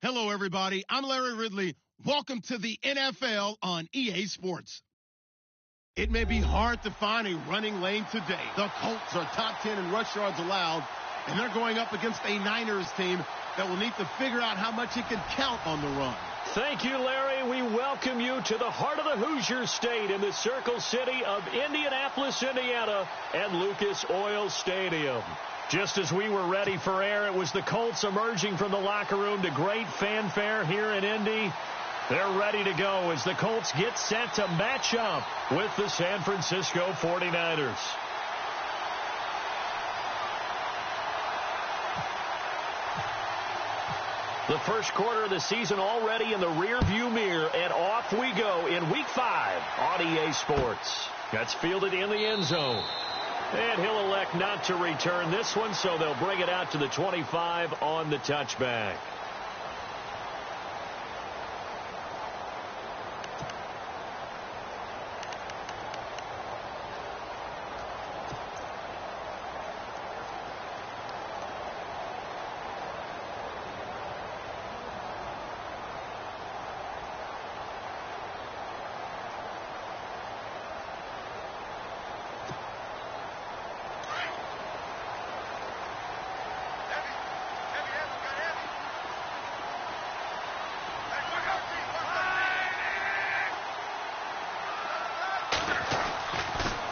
Hello, everybody. I'm Larry Ridley. Welcome to the NFL on EA Sports. It may be hard to find a running lane today. The Colts are top 10 in rush yards allowed, and they're going up against a Niners team that will need to figure out how much it can count on the run. Thank you, Larry. We welcome you to the heart of the Hoosier State in the Circle City of Indianapolis, Indiana, and Lucas Oil Stadium. Just as we were ready for air, it was the Colts emerging from the locker room to great fanfare here in Indy. They're ready to go as the Colts get set to match up with the San Francisco 49ers. The first quarter of the season already in the rearview mirror, and off we go in Week 5 on EA Sports. That's fielded in the end zone. And he'll elect not to return this one, so they'll bring it out to the 25 on the touchback.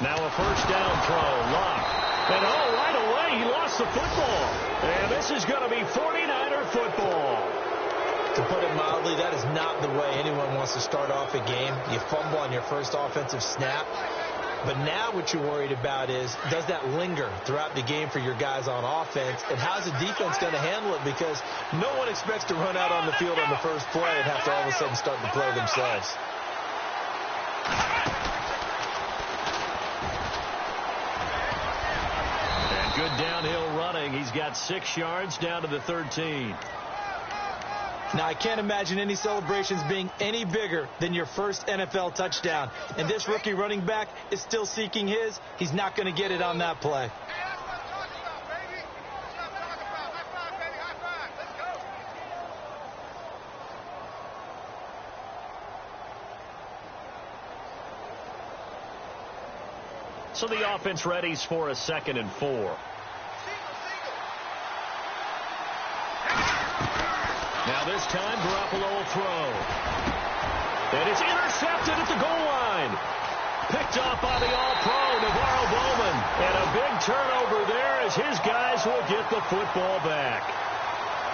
Now a first down throw, Locke. And right away, he lost the football. And this is going to be 49er football. To put it mildly, that is not the way anyone wants to start off a game. You fumble on your first offensive snap. But now what you're worried about is, does that linger throughout the game for your guys on offense? And how's the defense going to handle it? Because no one expects to run out on the field on the first play and have to all of a sudden start to play themselves. Good downhill running. He's got 6 yards down to the 13. Now, I can't imagine any celebrations being any bigger than your first NFL touchdown. And this rookie running back is still seeking his. He's not going to get it on that play. So the offense readies for a 2nd and 4. Now this time, Garoppolo will throw. And it's intercepted at the goal line. Picked off by the All-Pro, Navarro Bowman. And a big turnover there as his guys will get the football back.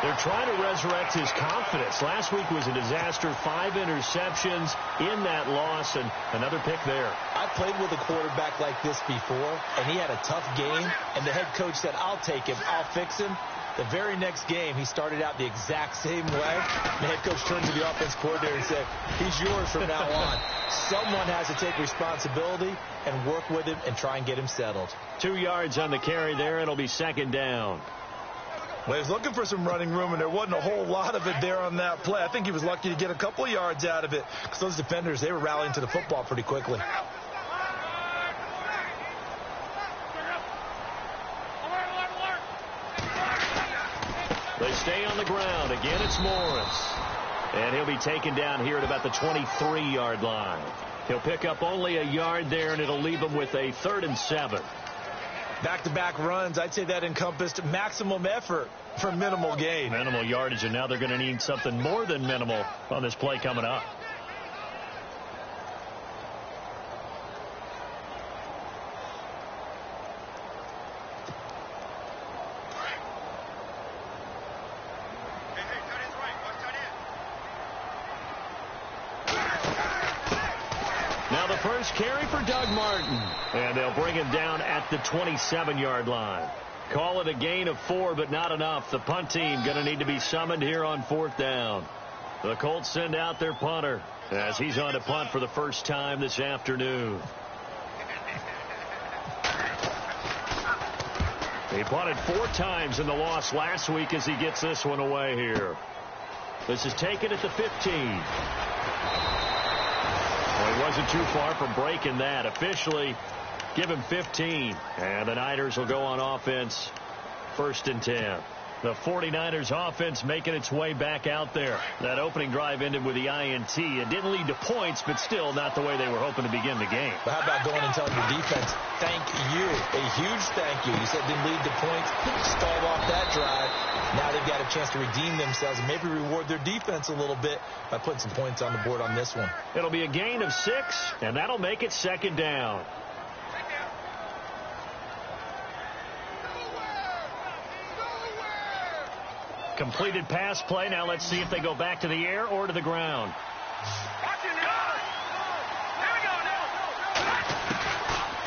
They're trying to resurrect his confidence. Last week was a disaster. 5 interceptions in that loss, and another pick there. I played with a quarterback like this before, and he had a tough game, and the head coach said, I'll take him, I'll fix him. The very next game, he started out the exact same way. The head coach turned to the offense coordinator and said, he's yours from now on. Someone has to take responsibility and work with him and try and get him settled. 2 yards on the carry there. It'll be 2nd down. Well, he was looking for some running room, and there wasn't a whole lot of it there on that play. I think he was lucky to get a couple of yards out of it because those defenders, they were rallying to the football pretty quickly. They stay on the ground. Again, it's Morris. And he'll be taken down here at about the 23-yard line. He'll pick up only a yard there, and it'll leave him with a 3rd and 7. Back-to-back runs, I'd say that encompassed maximum effort for minimal gain. Minimal yardage, and now they're going to need something more than minimal on this play coming up. Now the first carry for Doug Martin. And they'll bring him down at the 27-yard line. Call it a gain of 4, but not enough. The punt team going to need to be summoned here on 4th down. The Colts send out their punter as he's on to punt for the first time this afternoon. He punted 4 times in the loss last week as he gets this one away here. This is taken at the 15. Well, he wasn't too far from breaking that. Officially, give him 15. And the Niners will go on offense 1st and 10. The 49ers offense making its way back out there. That opening drive ended with the INT. It didn't lead to points, but still not the way they were hoping to begin the game. But how about going and telling your defense, thank you, a huge thank you. You said it didn't lead to points, stalled off that drive. Now they've got a chance to redeem themselves and maybe reward their defense a little bit by putting some points on the board on this one. It'll be a gain of 6, and that'll make it second down. Completed pass play. Now let's see if they go back to the air or to the ground.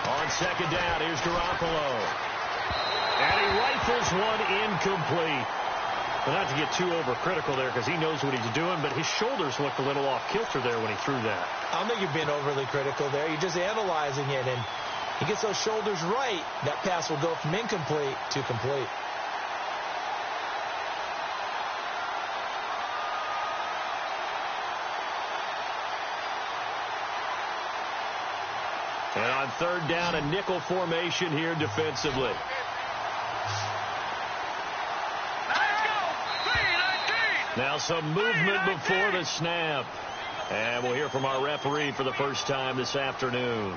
On second down, here's Garoppolo. And he rifles one incomplete. But not to get too overcritical there because he knows what he's doing, but his shoulders looked a little off kilter there when he threw that. I don't think you're being overly critical there. You're just analyzing it, and he gets those shoulders right. That pass will go from incomplete to complete. And on third down, a nickel formation here defensively. Now some movement before the snap. And we'll hear from our referee for the first time this afternoon.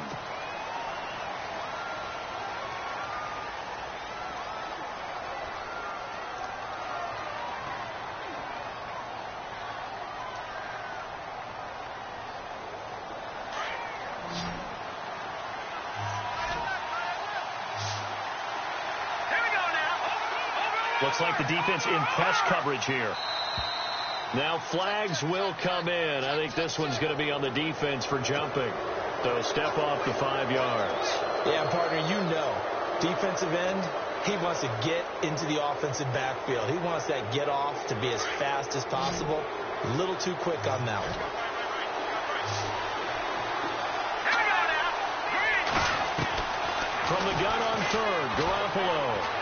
Looks like the defense in press coverage here. Now flags will come in. I think this one's going to be on the defense for jumping. So step off the 5 yards. Yeah, partner, you know, defensive end, he wants to get into the offensive backfield. He wants that get off to be as fast as possible. A little too quick on that one. From the gun on third, Garoppolo.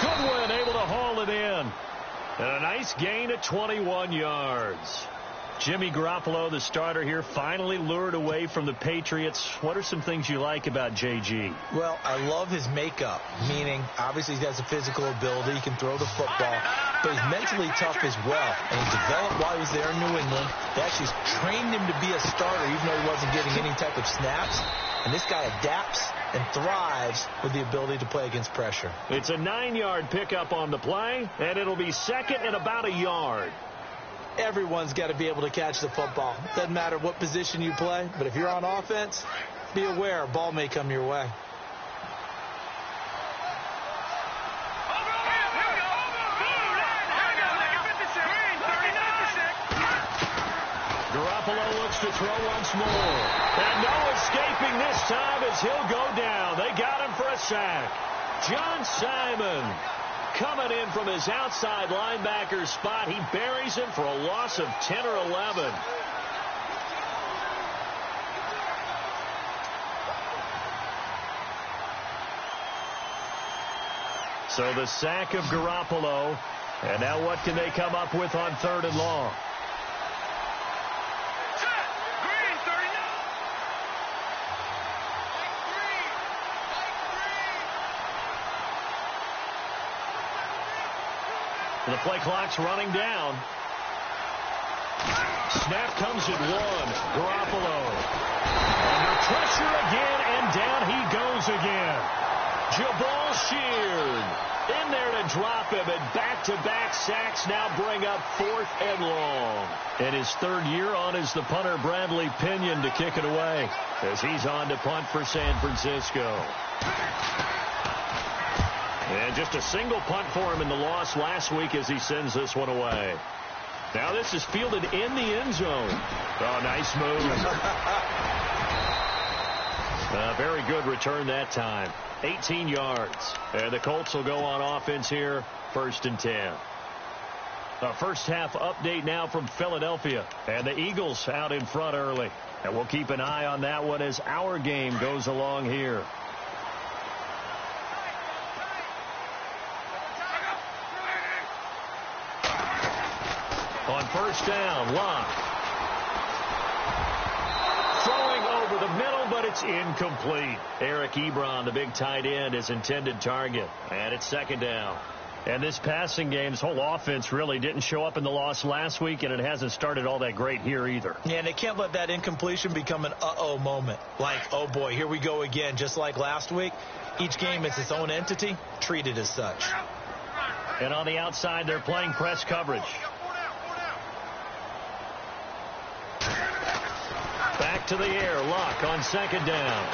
Goodwin able to haul it in. And a nice gain of 21 yards. Jimmy Garoppolo, the starter here, finally lured away from the Patriots. What are some things you like about JG? Well, I love his makeup, meaning obviously he has a physical ability. He can throw the football, but he's mentally tough as well. And he developed while he was there in New England. They actually trained him to be a starter even though he wasn't getting any type of snaps. And this guy adapts and thrives with the ability to play against pressure. It's a 9-yard pickup on the play, and it'll be second and about a yard. Everyone's got to be able to catch the football. Doesn't matter what position you play, but if you're on offense, be aware a ball may come your way. Garoppolo looks to throw once more. And no escaping this time as he'll go down. They got him for a sack. John Simon coming in from his outside linebacker spot. He buries him for a loss of 10 or 11. So the sack of Garoppolo. And now what can they come up with on third and long? The play clock's running down. Snap comes at 1. Garoppolo. Under pressure again, and down he goes again. Jabal Sheard in there to drop him, and back-to-back sacks now bring up 4th and long. And his third year on is the punter Bradley Pinion to kick it away as he's on to punt for San Francisco. And just a single punt for him in the loss last week as he sends this one away. Now this is fielded in the end zone. Oh, nice move. Very good return that time. 18 yards. And the Colts will go on offense here, 1st and 10. A first half update now from Philadelphia. And the Eagles out in front early. And we'll keep an eye on that one as our game goes along here. On first down, Locke. Throwing over the middle, but it's incomplete. Eric Ebron, the big tight end, his intended target. And it's second down. And this passing game, this whole offense really didn't show up in the loss last week, and it hasn't started all that great here either. Yeah, and they can't let that incompletion become an uh-oh moment. Like, oh boy, here we go again. Just like last week, each game is its own entity, treated as such. And on the outside, they're playing press coverage. Back to the air, Luck on second down.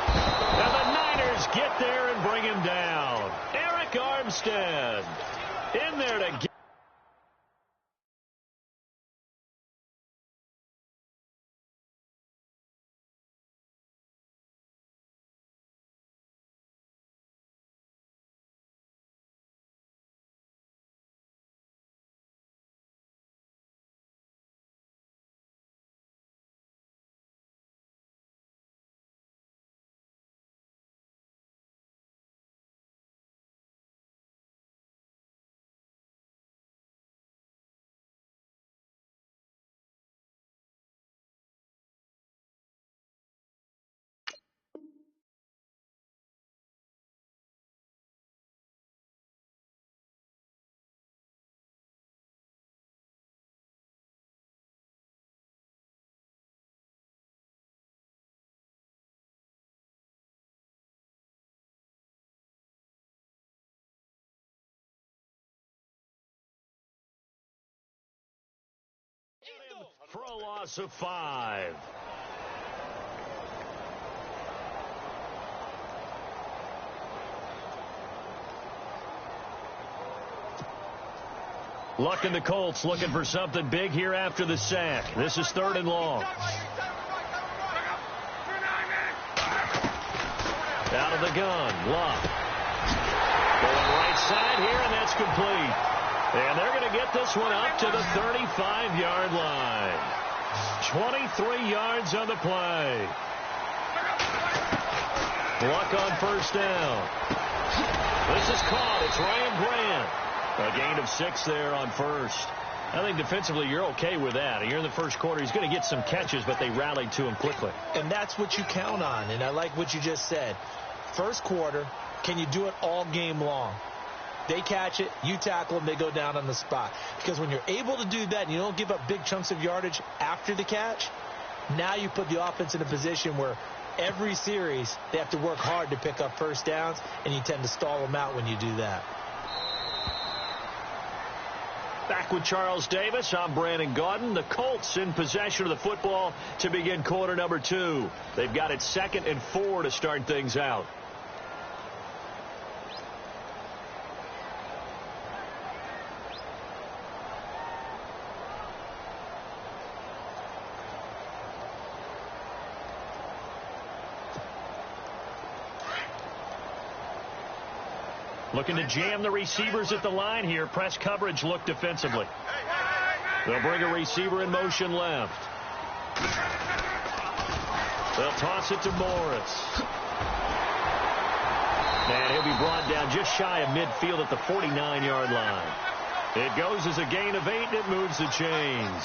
And the Niners get there and bring him down. Eric Armstead in there to get. For a loss of 5. Luck and the Colts looking for something big here after the sack. This is 3rd and long. Out of the gun, Luck. Going right side here, and that's complete. And they're going to get this one up to the 35-yard line. 23 yards on the play. Luck on first down. This is caught. It's Ryan Grant. A gain of 6 there on first. I think defensively you're okay with that. You're in the first quarter. He's going to get some catches, but they rallied to him quickly. And that's what you count on. And I like what you just said. First quarter, can you do it all game long? They catch it, you tackle them, they go down on the spot. Because when you're able to do that and you don't give up big chunks of yardage after the catch, now you put the offense in a position where every series they have to work hard to pick up first downs, and you tend to stall them out when you do that. Back with Charles Davis, I'm Brandon Gaudin. The Colts in possession of the football to begin quarter number 2. They've got it 2nd and 4 to start things out. Looking to jam the receivers at the line here. Press coverage look defensively. They'll bring a receiver in motion left. They'll toss it to Morris. And he'll be brought down just shy of midfield at the 49-yard line. It goes as a gain of 8, and it moves the chains.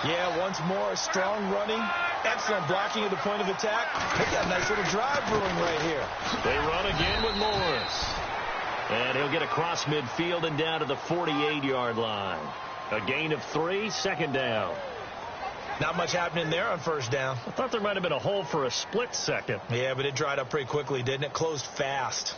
Yeah, once more, strong running. Excellent blocking at the point of attack. They got a nice little drive brewing right here. They run again with Morris. And he'll get across midfield and down to the 48-yard line. A gain of 3, 2nd down. Not much happening there on first down. I thought there might have been a hole for a split second. Yeah, but it dried up pretty quickly, didn't it? Closed fast.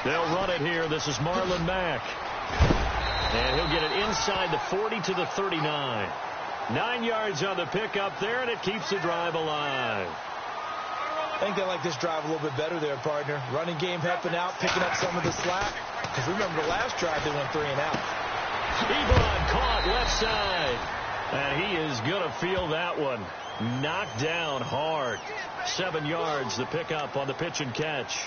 They'll run it here. This is Marlon Mack. And he'll get it inside the 40 to the 39. 9 yards on the pickup there, and it keeps the drive alive. I think they like this drive a little bit better there, partner. Running game helping out, picking up some of the slack. Because remember the last drive, they went 3 and out. Ebron caught left side. And he is going to feel that one. Knocked down hard. 7 yards, the pickup on the pitch and catch.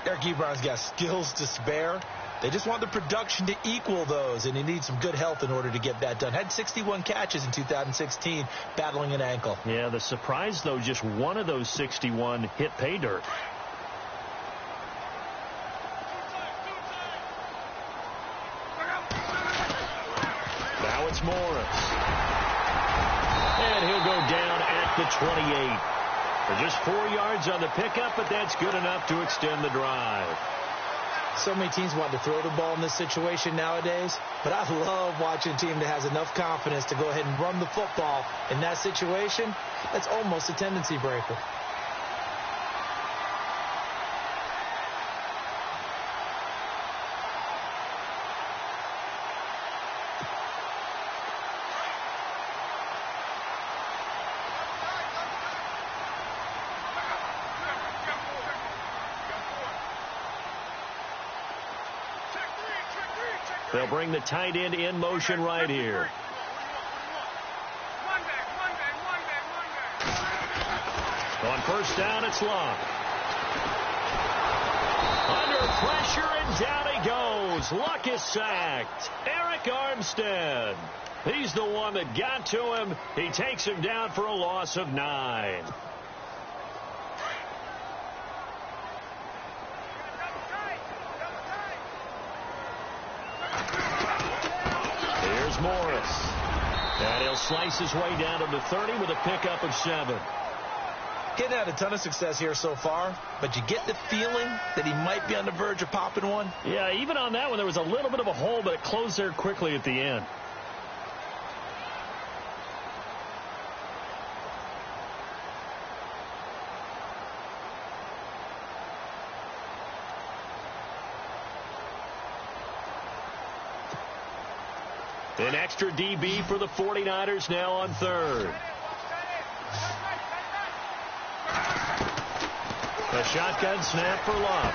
Eric Ebron's got skills to spare. They just want the production to equal those, and he needs some good health in order to get that done. Had 61 catches in 2016, battling an ankle. Yeah, the surprise, though, just one of those 61 hit pay dirt. Now it's Morris. And he'll go down at the 28. For just 4 yards on the pickup, but that's good enough to extend the drive. So many teams want to throw the ball in this situation nowadays, but I love watching a team that has enough confidence to go ahead and run the football in that situation. That's almost a tendency breaker. They'll bring the tight end in motion right here. On first down, it's Luck. Under pressure, and down he goes. Luck is sacked. Eric Armstead. He's the one that got to him. He takes him down for a loss of 9. Morris. And he'll slice his way down to the 30 with a pickup of 7. Getting had a ton of success here so far, but you get the feeling that he might be on the verge of popping one. Yeah, even on that one, there was a little bit of a hole, but it closed there quickly at the end. An extra DB for the 49ers now on third. A shotgun snap for Luck.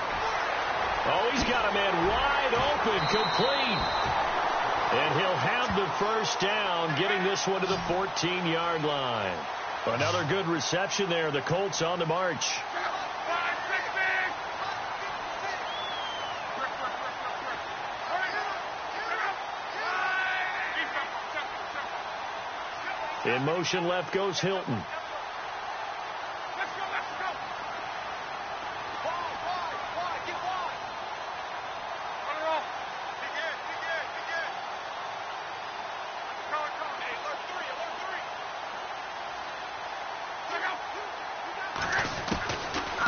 Oh, he's got a man wide open, complete. And he'll have the first down, getting this one to the 14-yard line. Another good reception there. The Colts on the march. In motion left goes Hilton.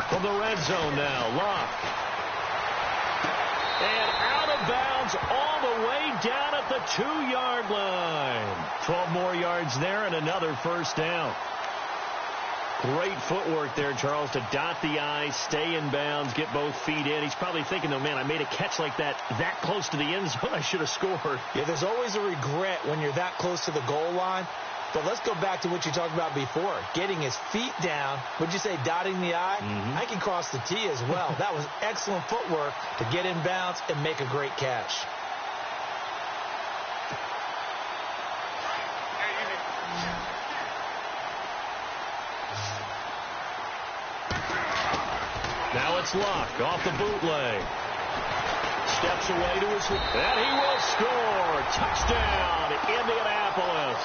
From the red zone now, Luck. And out of bounds all the way down at the 2-yard line. 12 more yards there and another first down. Great footwork there, Charles, to dot the I, stay in bounds, get both feet in. He's probably thinking, oh, man, I made a catch like that close to the end zone. I should have scored. Yeah, there's always a regret when you're that close to the goal line. But let's go back to what you talked about before. Getting his feet down. Would you say dotting the I? I can cross the T as well. That was excellent footwork to get in bounds and make a great catch. Now it's Luck off the bootleg. Steps away to his... And he will score. Touchdown, Indianapolis.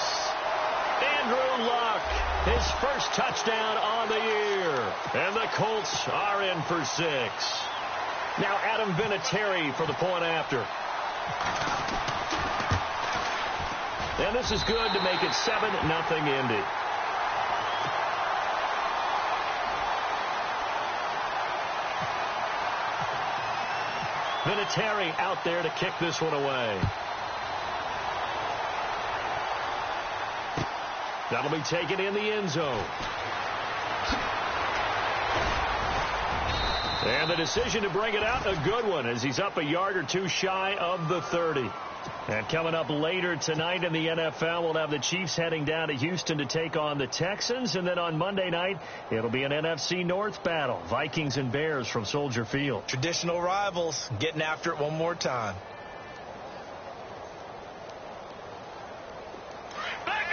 Andrew Luck, his first touchdown on the year. And the Colts are in for 6. Now Adam Vinatieri for the point after. And this is good to make it 7-0 Indy. Vinatieri out there to kick this one away. That'll be taken in the end zone. And the decision to bring it out, a good one, as he's up a yard or two shy of the 30. And coming up later tonight in the NFL, we'll have the Chiefs heading down to Houston to take on the Texans. And then on Monday night, it'll be an NFC North battle. Vikings and Bears from Soldier Field. Traditional rivals getting after it one more time. Back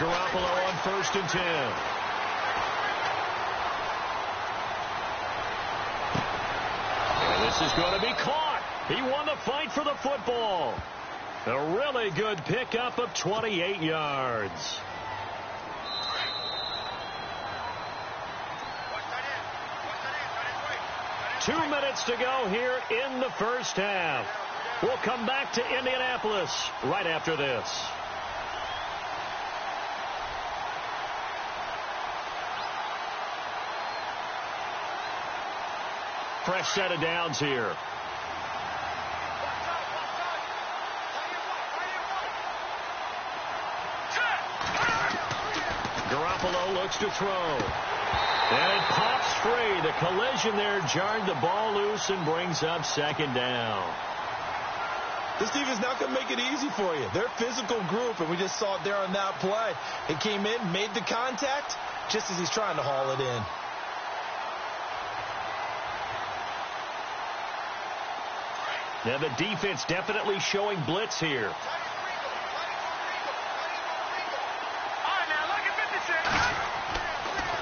Garoppolo on 1st and 10. And this is going to be caught. He won the fight for the football. A really good pickup of 28 yards. Two minutes to go here in the first half. We'll come back to Indianapolis right after this. Fresh set of downs here. Garoppolo looks to throw. And it pops free. The collision there jarred the ball loose and brings up 2nd down. This defense not going to make it easy for you. They're a physical group, and we just saw it there on that play. It came in, made the contact, just as he's trying to haul it in. Now the defense definitely showing blitz here.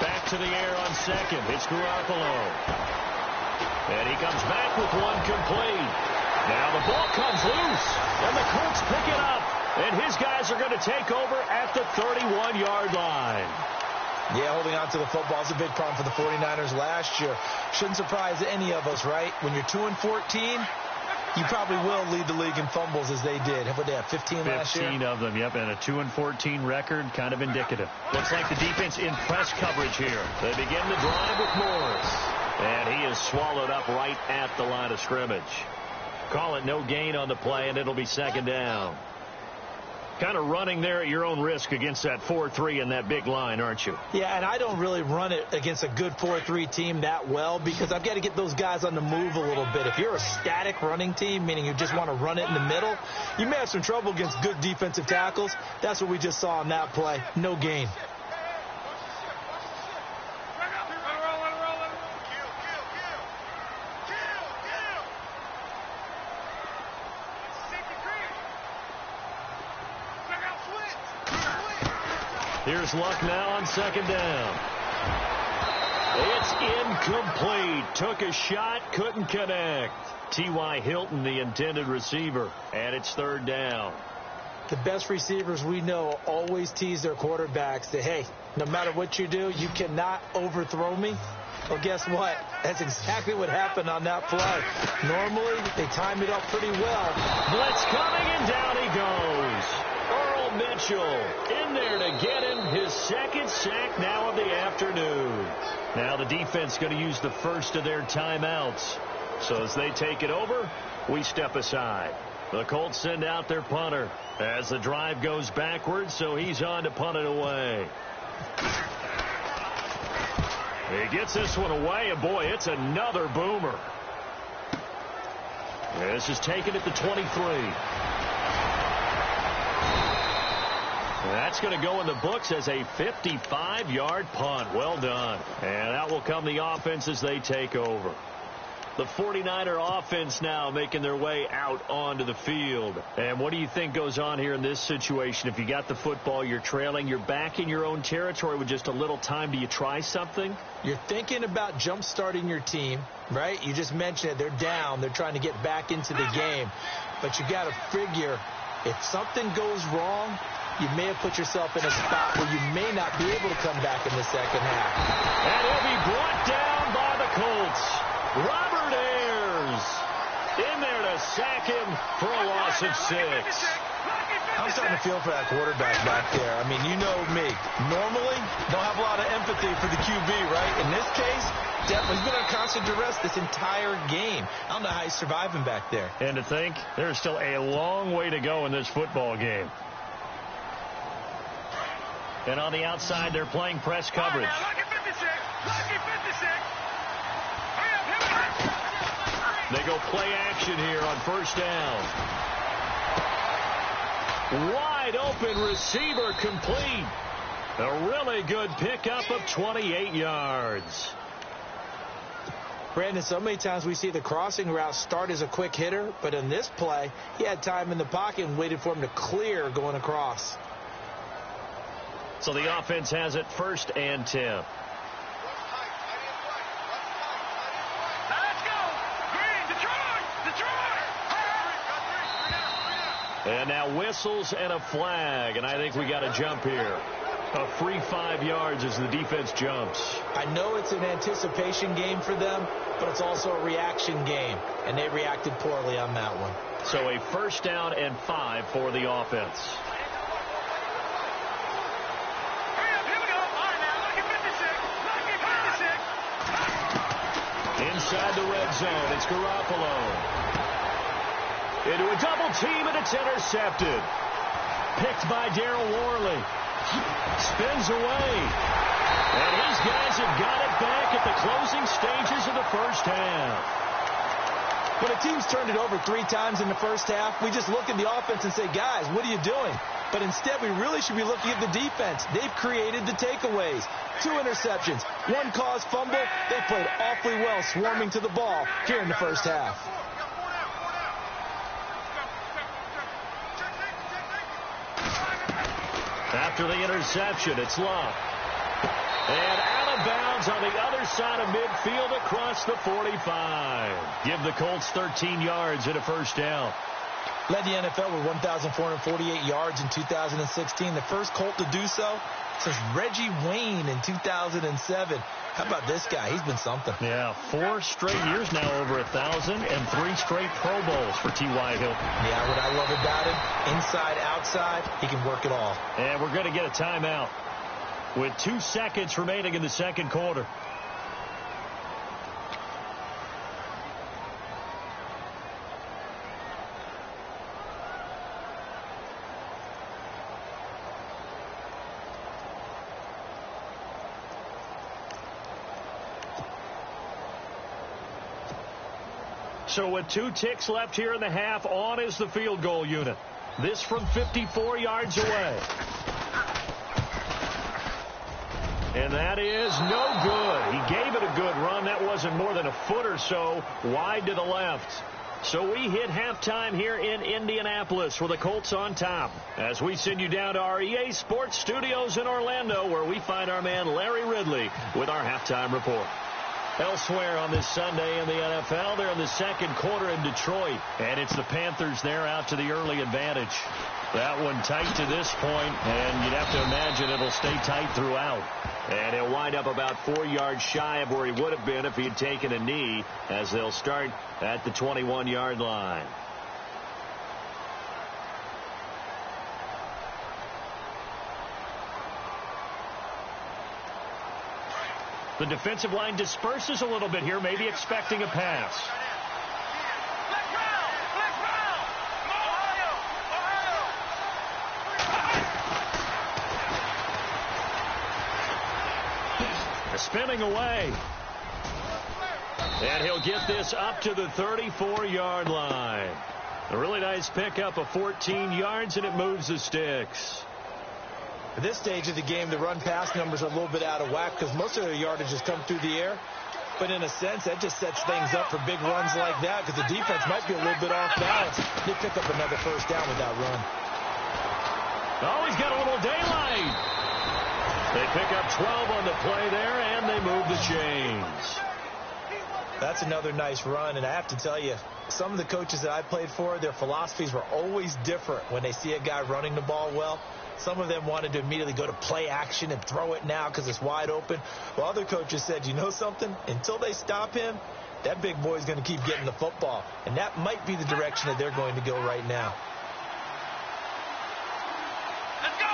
Back to the air on 2nd. It's Garoppolo. And he comes back with one complete. Now the ball comes loose. And the Colts pick it up. And his guys are going to take over at the 31-yard line. Yeah, holding on to the football is a big problem for the 49ers last year. Shouldn't surprise any of us, right? When you're 2-14, you probably will lead the league in fumbles as they did. What they have, 15 last year? 15 of them, yep, and a 2-14 record, kind of indicative. Looks like the defense in press coverage here. They begin the drive with Morris. And he is swallowed up right at the line of scrimmage. Call it no gain on the play, and it'll be 2nd down. Kind of running there at your own risk against that 4-3 and that big line, aren't you? Yeah, and I don't really run it against a good 4-3 team that well because I've got to get those guys on the move a little bit. If you're a static running team, meaning you just want to run it in the middle, you may have some trouble against good defensive tackles. That's what we just saw on that play. No gain. Here's Luck now on 2nd down. It's incomplete. Took a shot, couldn't connect. T.Y. Hilton, the intended receiver, and it's 3rd down. The best receivers we know always tease their quarterbacks that, hey, no matter what you do, you cannot overthrow me. Well, guess what? That's exactly what happened on that play. Normally, they time it up pretty well. Blitz coming, and down he goes. Earl Mitchell in there to get him his 2nd sack now of the afternoon. Now the defense going to use the first of their timeouts. So as they take it over, we step aside. The Colts send out their punter as the drive goes backwards, so he's on to punt it away. He gets this one away, and boy, it's another boomer. This is taken at the 23. That's going to go in the books as a 55-yard punt. Well done. And out will come the offense as they take over. The 49er offense now making their way out onto the field. And what do you think goes on here in this situation? If you got the football, you're trailing, you're back in your own territory with just a little time. Do you try something? You're thinking about jump-starting your team, right? You just mentioned it. They're down. They're trying to get back into the game. But you got to figure if something goes wrong, you may have put yourself in a spot where you may not be able to come back in the second half. And he'll be brought down by the Colts. Robert Ayers in there to sack him for a loss of 6. I'm starting to feel for that quarterback back there. I mean, you know me. Normally, don't have a lot of empathy for the QB, right? In this case, definitely he's been under constant duress this entire game. I don't know how he's surviving back there. And to think, there's still a long way to go in this football game. And on the outside, they're playing press coverage. They go play action here on 1st down. Wide open receiver complete. A really good pickup of 28 yards. Brandon, so many times we see the crossing route start as a quick hitter, but in this play, he had time in the pocket and waited for him to clear going across. So the offense has it 1st and 10. And now whistles and a flag, and I think we got a jump here. A free 5 yards as the defense jumps. I know it's an anticipation game for them, but it's also a reaction game, and they reacted poorly on that one. So a 1st down and 5 for the offense. Inside the red zone, it's Garoppolo. Into a double team, and it's intercepted. Picked by Darryl Worley. Spins away. And his guys have got it back at the closing stages of the first half. When a team's turned it over 3 times in the first half, we just look at the offense and say, guys, what are you doing? But instead, we really should be looking at the defense. They've created the takeaways. 2 interceptions, 1 caused fumble. They played awfully well swarming to the ball here in the first half. After the interception, it's Love. And out of bounds on the other side of midfield across the 45. Give the Colts 13 yards and a 1st down. Led the NFL with 1,448 yards in 2016. The first Colt to do so since Reggie Wayne in 2007. How about this guy? He's been something. Yeah, 4 straight years now over 1,000 and 3 straight Pro Bowls for T.Y. Hilton. Yeah, what I love about him, inside, outside, he can work it all. And we're going to get a timeout with 2 seconds remaining in the second quarter. So with 2 ticks left here in the half, on is the field goal unit. This from 54 yards away. And that is no good. He gave it a good run. That wasn't more than a foot or so wide to the left. So we hit halftime here in Indianapolis with the Colts on top. As we send you down to our EA Sports Studios in Orlando, where we find our man Larry Ridley with our halftime report. Elsewhere on this Sunday in the NFL, they're in the second quarter in Detroit. And it's the Panthers there out to the early advantage. That one tight to this point, and you'd have to imagine it'll stay tight throughout. And he'll wind up about 4 yards shy of where he would have been if he had taken a knee, as they'll start at the 21-yard line. The defensive line disperses a little bit here, maybe expecting a pass. Spinning away. And he'll get this up to the 34-yard line. A really nice pickup of 14 yards, and it moves the sticks. At this stage of the game, the run-pass numbers are a little bit out of whack because most of their yardage has come through the air. But in a sense, that just sets things up for big runs like that because the defense might be a little bit off balance. They pick up another 1st down with that run. Oh, he's got a little daylight. They pick up 12 on the play there, and they move the chains. That's another nice run, and I have to tell you, some of the coaches that I played for, their philosophies were always different when they see a guy running the ball well. Some of them wanted to immediately go to play action and throw it now because it's wide open. While other coaches said, you know something? Until they stop him, that big boy's going to keep getting the football. And that might be the direction that they're going to go right now. Let's go!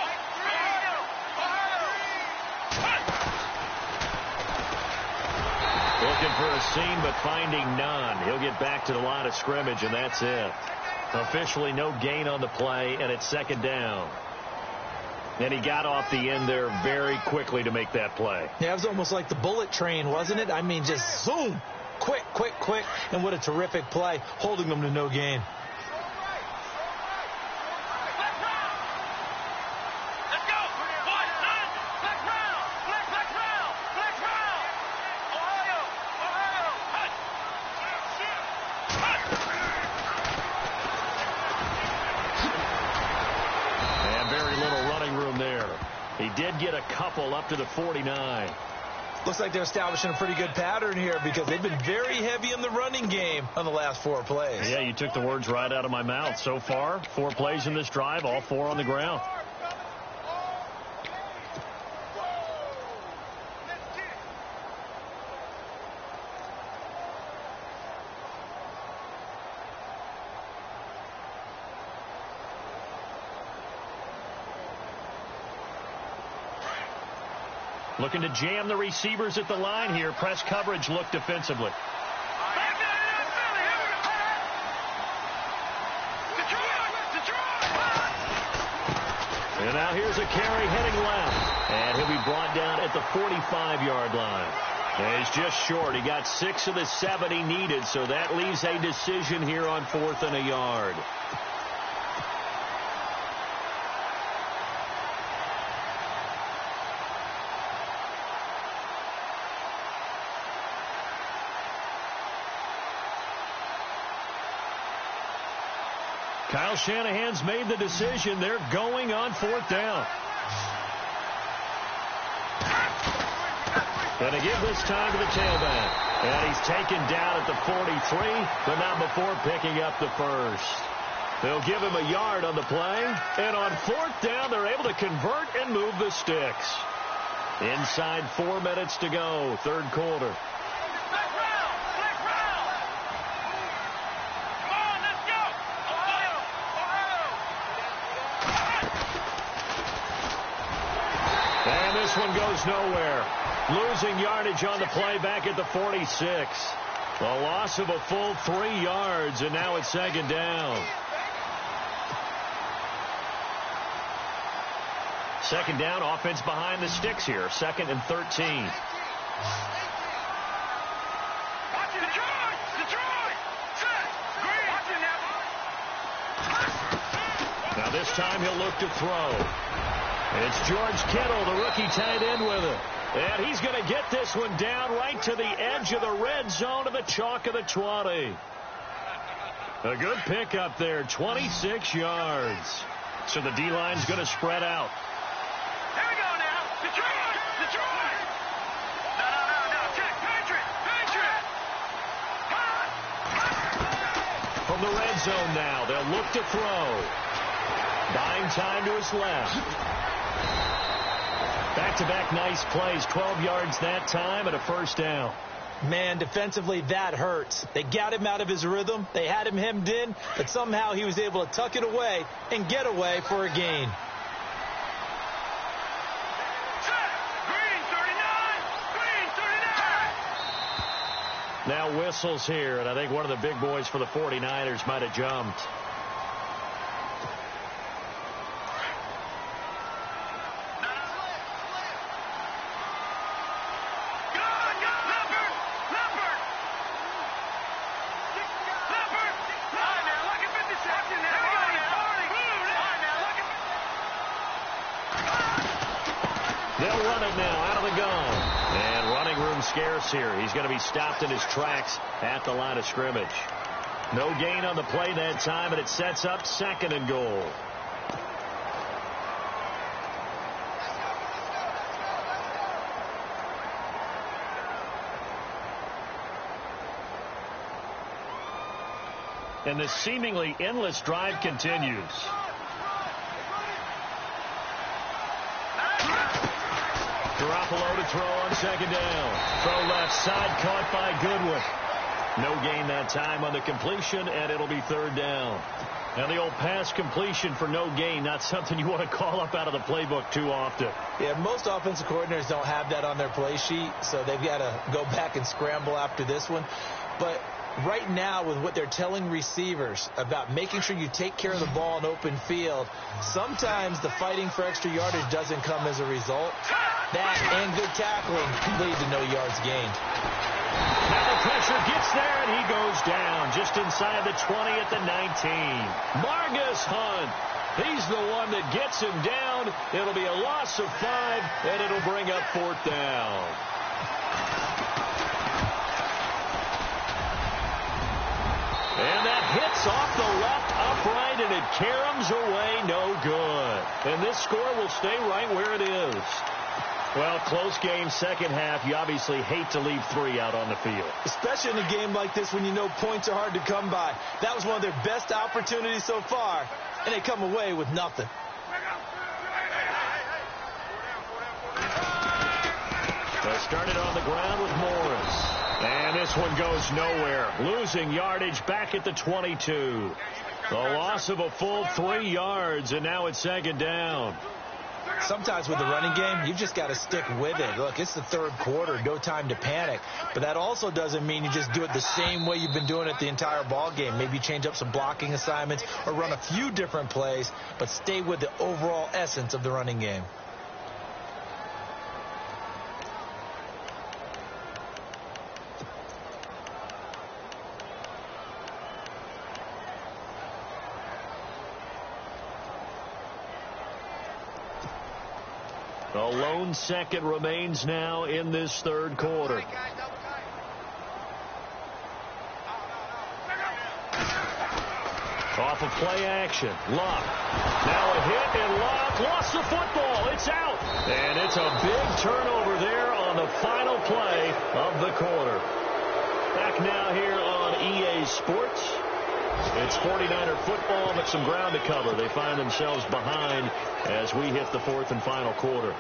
Looking for a seam, but finding none. He'll get back to the line of scrimmage, and that's it. Officially no gain on the play, and it's 2nd down. And he got off the end there very quickly to make that play. Yeah, it was almost like the bullet train, wasn't it? I mean, just zoom. Quick, quick, quick. And what a terrific play, holding them to no gain. He did get a couple up to the 49. Looks like they're establishing a pretty good pattern here because they've been very heavy in the running game on the last 4 plays. Yeah, you took the words right out of my mouth. So far, 4 plays in this drive, all 4 on the ground. Looking to jam the receivers at the line here. Press coverage look defensively. And now here's a carry heading left. And he'll be brought down at the 45-yard line. And he's just short. He got 6 of the 7 he needed, so that leaves a decision here on 4th and a yard. Kyle Shanahan's made the decision. They're going on 4th down. And a give this time to the tailback. And he's taken down at the 43, but not before picking up the first. They'll give him a yard on the play. And on 4th down, they're able to convert and move the sticks. Inside 4 minutes to go, 3rd quarter. And this one goes nowhere. Losing yardage on the play back at the 46. A loss of a full 3 yards, and now it's 2nd down. 2nd down, offense behind the sticks here. 2nd and 13. Now this time he'll look to throw. It's George Kittle, the rookie tight end with it. And he's going to get this one down right to the edge of the red zone to the chalk of the 20. A good pickup there, 26 yards. So the D-line's going to spread out. Here we go now. Detroit! Detroit! No. Check. Patriot! From the red zone now, they'll look to throw. Buying time to his left. Back-to-back nice plays, 12 yards that time and a 1st down. Man, defensively, that hurts. They got him out of his rhythm. They had him hemmed in, but somehow he was able to tuck it away and get away for a gain. Green 39! Now whistles here, and I think one of the big boys for the 49ers might have jumped. They'll run it now out of the gun. And running room scarce here. He's going to be stopped in his tracks at the line of scrimmage. No gain on the play that time, and it sets up 2nd and goal. And this seemingly endless drive continues. Garoppolo to throw on 2nd down. Throw left side, caught by Goodwin. No gain that time on the completion, and it'll be 3rd down. Now the old pass completion for no gain, not something you want to call up out of the playbook too often. Yeah, most offensive coordinators don't have that on their play sheet, so they've got to go back and scramble after this one. But right now, with what they're telling receivers about making sure you take care of the ball in open field, sometimes the fighting for extra yardage doesn't come as a result. That and good tackling lead to no yards gained. Now the pressure gets there, and he goes down just inside the 20 at the 19. Margus Hunt, he's the one that gets him down. It'll be a loss of 5, and it'll bring up 4th down. And that hits off the left upright, and it caroms away no good. And this score will stay right where it is. Well, close game, second half. You obviously hate to leave 3 out on the field. Especially in a game like this when you know points are hard to come by. That was one of their best opportunities so far, and they come away with nothing. They started on the ground with Morris. And this one goes nowhere. Losing yardage back at the 22. The loss of a full 3 yards, and now it's second down. Sometimes with the running game, you've just got to stick with it. Look, it's the third quarter, no time to panic. But that also doesn't mean you just do it the same way you've been doing it the entire ball game. Maybe change up some blocking assignments or run a few different plays, but stay with the overall essence of the running game. The lone second remains now in this third quarter. Off of play action. Luck. Now a hit, and Luck lost the football. It's out. And it's a big turnover there on the final play of the quarter. Back now here on EA Sports. It's 49er football, but some ground to cover. They find themselves behind as we hit the fourth and final quarter.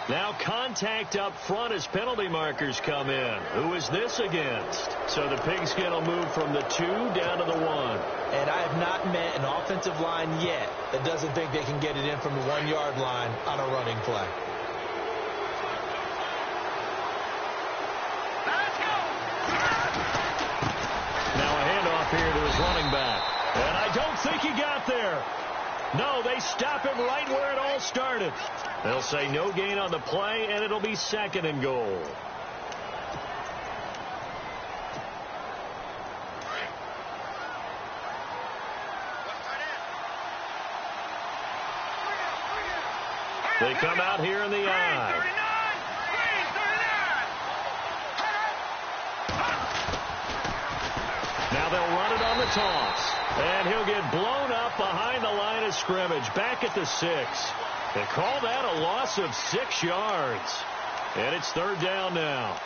Now contact up front as penalty markers come in. Who is this against? So the pigskin will move from the 2 down to the 1. And I have not met an offensive line yet that doesn't think they can get it in from the 1-yard line on a running play. Now a handoff here to his running back. And I don't think he got there. No, they stop him right where it all started. They'll say no gain on the play, and it'll be second and goal. They come out here in the I. Now they'll run it on the toss. And he'll get blown up behind the line of scrimmage. Back at the 6. They call that a loss of 6 yards. And it's third down now.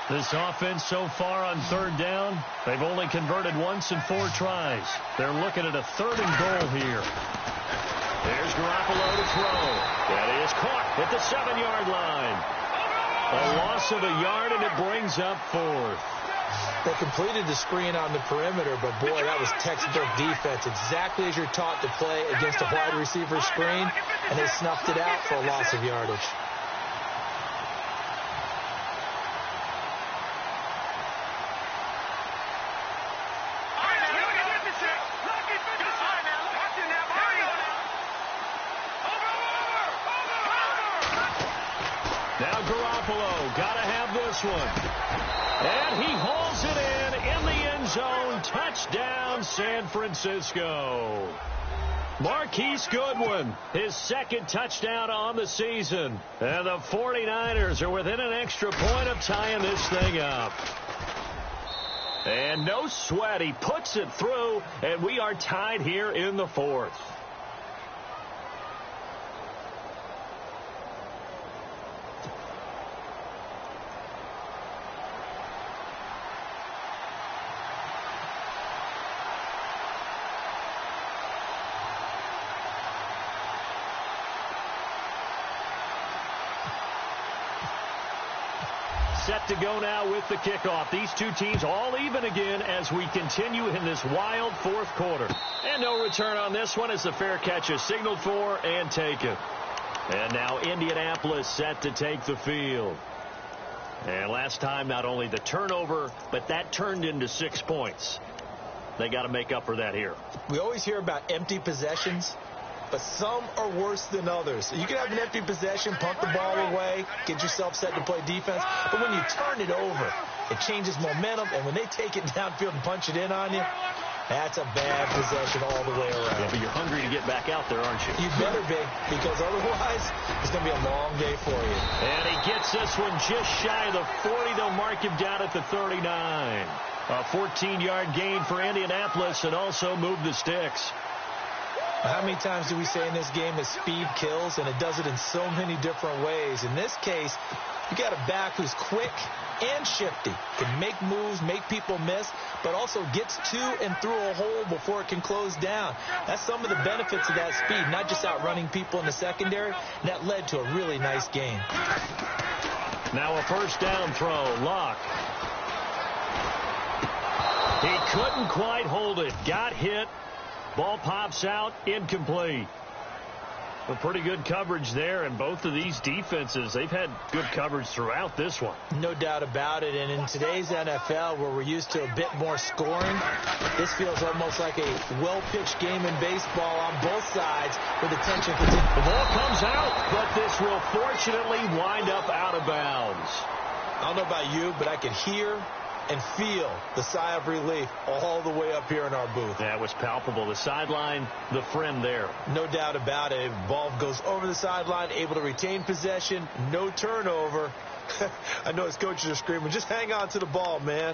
This offense so far on third down, they've only converted once in 4 tries. They're looking at a third and goal here. There's Garoppolo to throw. That is caught at the 7-yard line. A loss of a yard, and it brings up 4th. They completed the screen on the perimeter, but boy, that was textbook defense. Exactly as you're taught to play against a wide receiver screen, and they snuffed it out for a loss of yardage. Now Garoppolo, got to have this one. And he hauls it in the end zone. Touchdown, San Francisco. Marquise Goodwin, his second touchdown on the season. And the 49ers are within an extra point of tying this thing up. And no sweat, he puts it through, and we are tied here in the 4th. Set to go now with the kickoff. These two teams all even again as we continue in this wild 4th quarter. And no return on this one as the fair catch is signaled for and taken. And now Indianapolis set to take the field. And last time, not only the turnover, but that turned into 6 points. They got to make up for that here. We always hear about empty possessions, but some are worse than others. You can have an empty possession, punt the ball away, get yourself set to play defense, but when you turn it over, it changes momentum, and when they take it downfield and punch it in on you, that's a bad possession all the way around. Yeah, but you're hungry to get back out there, aren't you? You better be, because otherwise it's going to be a long day for you. And he gets this one just shy of the 40. They'll mark him down at the 39. A 14-yard gain for Indianapolis and also move the sticks. How many times do we say in this game that speed kills, and it does it in so many different ways? In this case, you got a back who's quick and shifty, can make moves, make people miss, but also gets to and through a hole before it can close down. That's some of the benefits of that speed, not just outrunning people in the secondary. And that led to a really nice game. Now a first down throw. Locke. He couldn't quite hold it. Got hit. Ball pops out. Incomplete. A pretty good coverage there, and both of these defenses, they've had good coverage throughout this one. No doubt about it, and in today's NFL, where we're used to a bit more scoring, this feels almost like a well-pitched game in baseball on both sides with attention. The ball comes out, but this will fortunately wind up out of bounds. I don't know about you, but I can hear and feel the sigh of relief all the way up here in our booth. That was palpable. The sideline, the friend there. No doubt about it. Ball goes over the sideline, able to retain possession, no turnover. I know his coaches are screaming, just hang on to the ball, man.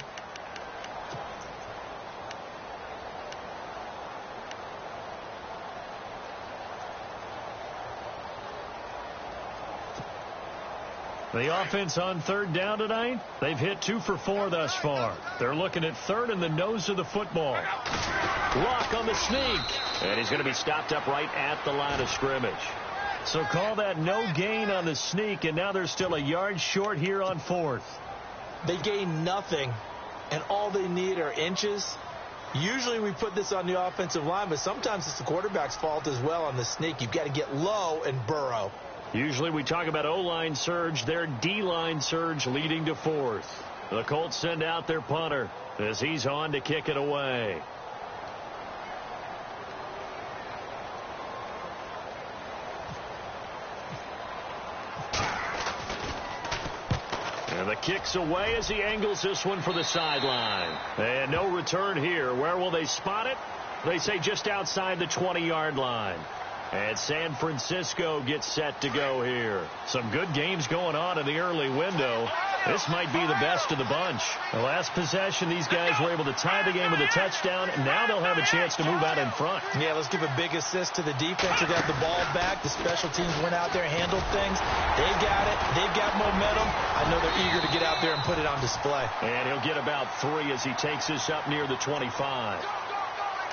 The offense on third down tonight, they've hit 2 for 4 thus far. They're looking at third in the nose of the football. Locke on the sneak. And he's going to be stopped up right at the line of scrimmage. So call that no gain on the sneak, and now they're still a yard short here on fourth. They gain nothing, and all they need are inches. Usually we put this on the offensive line, but sometimes it's the quarterback's fault as well on the sneak. You've got to get low and burrow. Usually we talk about O-line surge, their D-line surge leading to fourth. The Colts send out their punter as he's on to kick it away. And the kick's away as he angles this one for the sideline. And no return here. Where will they spot it? They say just outside the 20-yard line. And San Francisco gets set to go here. Some good games going on in the early window. This might be the best of the bunch. The last possession, these guys were able to tie the game with a touchdown, and now they'll have a chance to move out in front. Yeah, let's give a big assist to the defense who got the ball back. The special teams went out there, handled things. They got it. They've got momentum. I know they're eager to get out there and put it on display. And he'll get about 3 as he takes this up near the 25.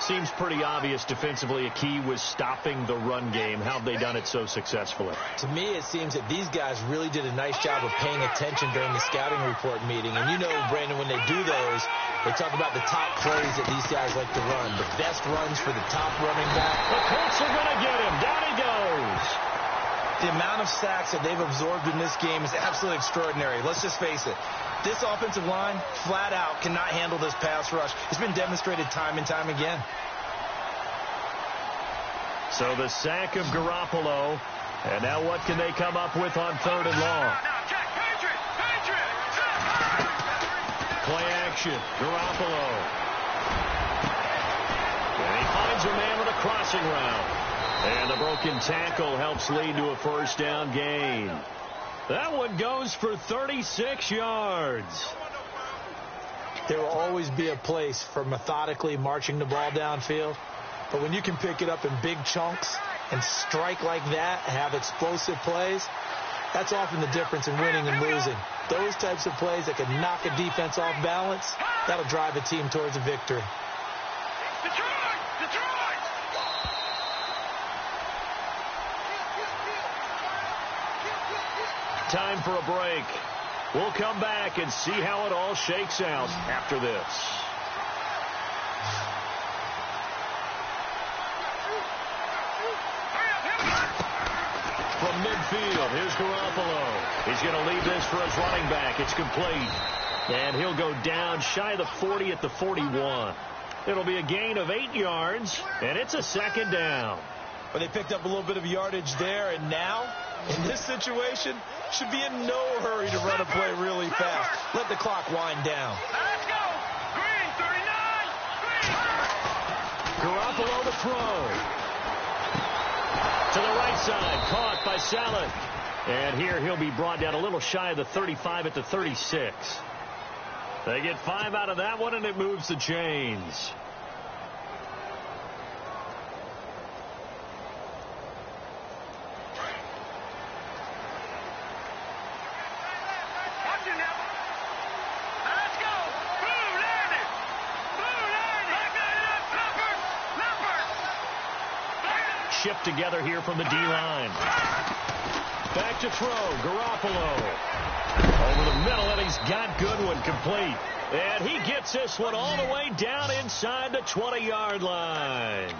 Seems pretty obvious defensively a key was stopping the run game. How have they done it so successfully? To me, it seems that these guys really did a nice job of paying attention during the scouting report meeting. And you know, Brandon, when they do those, they talk about the top plays that these guys like to run. The best runs for the top running back. The Colts are going to get him. Down he goes. The amount of sacks that they've absorbed in this game is absolutely extraordinary. Let's just face it. This offensive line, flat out, cannot handle this pass rush. It's been demonstrated time and time again. So the sack of Garoppolo. And now what can they come up with on third and long? Play action. Garoppolo. And he finds a man with a crossing route. And the broken tackle helps lead to a first down gain. That one goes for 36 yards. There will always be a place for methodically marching the ball downfield. But when you can pick it up in big chunks and strike like that, have explosive plays, that's often the difference in winning and losing. Those types of plays that can knock a defense off balance, that'll drive a team towards a victory. Time for a break. We'll come back and see how it all shakes out after this. From field. Here's Garoppolo. He's going to leave this for his running back. It's complete. And he'll go down shy of the 40 at the 41. It'll be a gain of 8 yards, and it's a second down. Well, they picked up a little bit of yardage there, and now, in this situation, should be in no hurry to run a play really fast. Let the clock wind down. Let's go. Green, 39. Green. Garoppolo to throw. To the right side, caught by Saleh. And here he'll be brought down a little shy of the 35 at the 36. They get 5 out of that one, and it moves the chains. Watch it now. Let's go. Blue landed. Blue landed. Leopard. Shipped together here from the D-line. Back to throw. Garoppolo. Over the middle, and he's got Goodwin complete. And he gets this one all the way down inside the 20-yard line.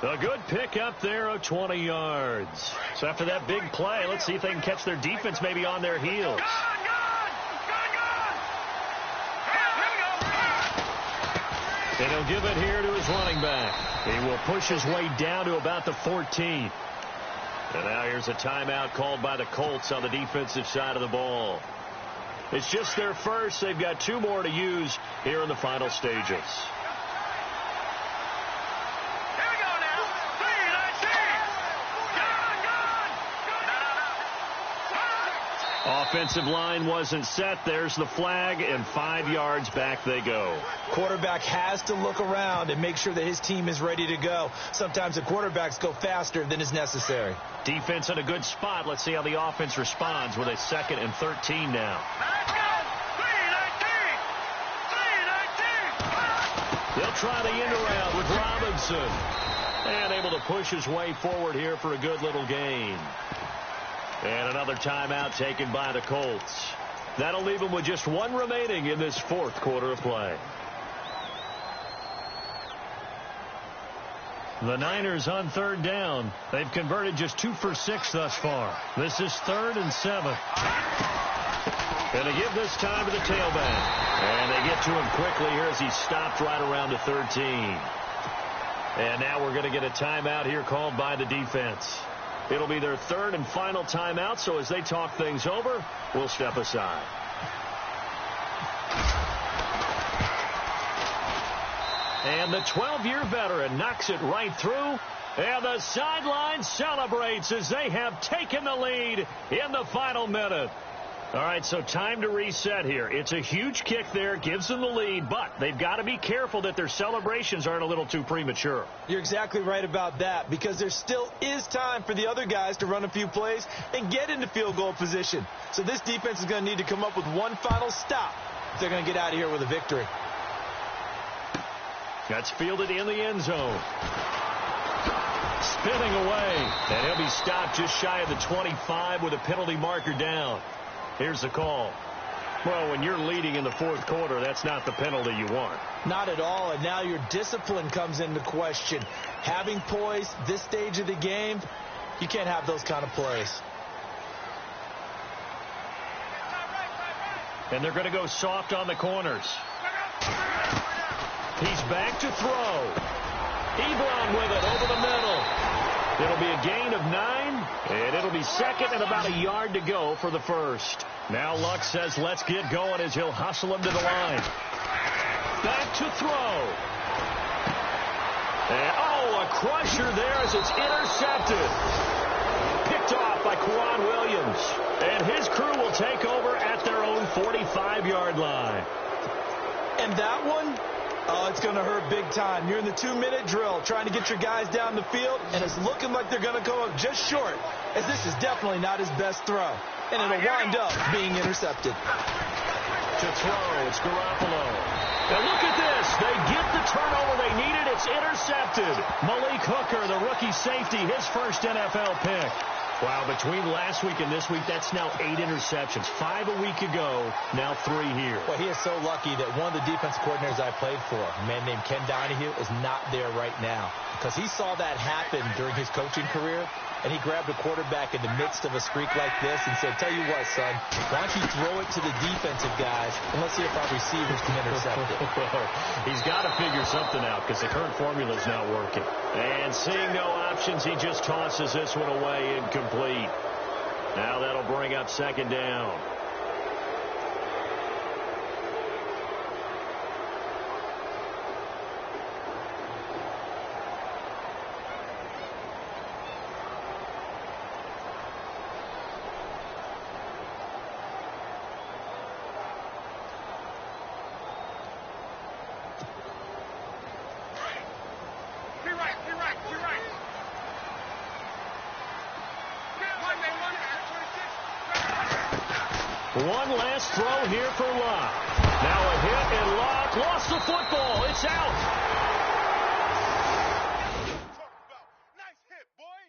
A good pickup there of 20 yards. So after that big play, let's see if they can catch their defense maybe on their heels. And he'll give it here to his running back. He will push his way down to about the 14. And now here's a timeout called by the Colts on the defensive side of the ball. It's just their first. They've got 2 more to use here in the final stages. Here we go now. 3-19. Gone. Offensive line wasn't set. There's the flag, and 5 yards back they go. Quarterback has to look around and make sure that his team is ready to go. Sometimes the quarterbacks go faster than is necessary. Defense in a good spot. Let's see how the offense responds with a 2nd and 13 now. Let's go. 3-19. They'll try the end around with Robinson. And able to push his way forward here for a good little gain. And another timeout taken by the Colts. That'll leave them with just 1 remaining in this 4th quarter of play. The Niners on 3rd down. They've converted just 2 for 6 thus far. This is 3rd and 7. And they give this time to the tailback. And they get to him quickly here as he stopped right around the 13. And now we're going to get a timeout here called by the defense. It'll be their 3rd and final timeout, so as they talk things over, we'll step aside. And the 12-year veteran knocks it right through. And the sideline celebrates as they have taken the lead in the final minute. All right, so time to reset here. It's a huge kick there, gives them the lead, but they've got to be careful that their celebrations aren't a little too premature. You're exactly right about that, because there still is time for the other guys to run a few plays and get into field goal position. So this defense is going to need to come up with one final stop if they're going to get out of here with a victory. That's fielded in the end zone. Spinning away, and he'll be stopped just shy of the 25 with a penalty marker down. Here's the call. Well, when you're leading in the 4th quarter, that's not the penalty you want. Not at all, and now your discipline comes into question. Having poise this stage of the game, you can't have those kind of plays. And they're going to go soft on the corners. He's back to throw. Ebron with it over the middle. It'll be a gain of 9, and it'll be 2nd and about a yard to go for the 1st. Now Luck says let's get going as he'll hustle him to the line. Back to throw. And, a crusher there as it's intercepted. Picked off by Quan Williams. And his crew will take over at their own 45-yard line. And that one, it's going to hurt big time. You're in the 2-minute drill trying to get your guys down the field, and it's looking like they're going to go up just short, as this is definitely not his best throw. And it'll wind up being intercepted. To throw, it's Garoppolo. And look at this. They get the turnover they needed. It's intercepted. Malik Hooker, the rookie safety, his first NFL pick. Wow, between last week and this week, that's now 8 interceptions. 5 a week ago, now 3 here. Well, he is so lucky that one of the defense coordinators I played for, a man named Ken Donahue, is not there right now. Because he saw that happen during his coaching career, and he grabbed a quarterback in the midst of a streak like this and said, tell you what, son, why don't you throw it to the defensive guys, and let's see if our receivers can intercept it. He's got to figure something out because the current formula is not working. And seeing no options, he just tosses this one away incomplete. Now that'll bring up second down. One last throw here for Locke. Now a hit, and Locke lost the football. It's out. Nice hit, boy.